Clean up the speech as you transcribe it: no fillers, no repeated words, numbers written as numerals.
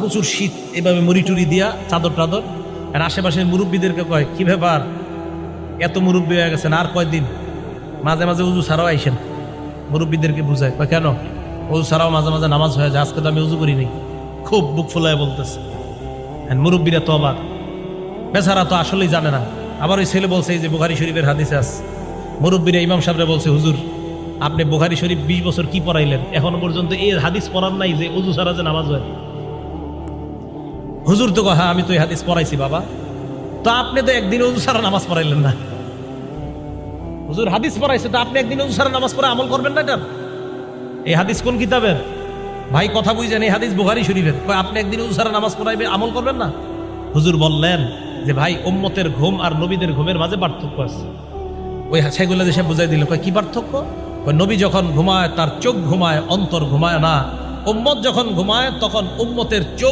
প্রচুর শীত, এভাবে মুড়ি টুরি দিয়া চাদর টাদর। আর আশেপাশের মুরব্বীদেরকে কয়, কি ব্যাপার, এত মুরব্বী হয়ে গেছেন, আর কয়দিন? মাঝে মাঝে উজু ছাড়াও আইসেন। মুরব্বীদেরকে বুঝায়, কয় কেন? উজু ছাড়াও মাঝে মাঝে নামাজ হয়ে যায়, আজকে তো আমি উজু করি নাই। খুব বুক ফুলায় বলতেছে। মুরব্বীরা তো অবাক, বেচারা তো আসলেই জানে না। আবার ওই ছেলে বলছে, এই যে বুখারী শরীফের হাদিসে আছে, মুরব্বীরা ইমাম সাহেবরা বলছে, হুজুর আপনি বুখারী শরীফ 20 বছর কি পড়াইলেন, এখনো পর্যন্ত এই হাদিস পড়ার নাই যে উজু ছাড়া যে নামাজ হয়। হুজুর তো হ্যাঁ, আমি তো এই হাদিস পড়াইছি বাবা। তো আপনি তো একদিন উজু ছাড়া নামাজ পড়াইলেন না। হুজুর হাদিস পড়াইছে, তো আপনি একদিন উজু ছাড়া নামাজ পড়ে আমল করবেন না? এটা এই হাদিস কোন কিতাবের? ভাই কথা বুঝছেন, এই হাদিস বুখারী শরীফের। আপনি একদিন উজু ছাড়া নামাজ পড়াইবে, আমল করবেন না? হুজুর বললেন যে ভাই, উম্মতের ঘুম আর নবীদের ঘুমের মাঝে পার্থক্য আছে। ওই সেগুলো দেশে বুঝাই দিল, কি পার্থক্য? নবী যখন ঘুমায় তার চোখ ঘুমায়, অন্তর ঘুমায় না। উম্মত যখন ঘুমায় তখন উম্মতের চোখ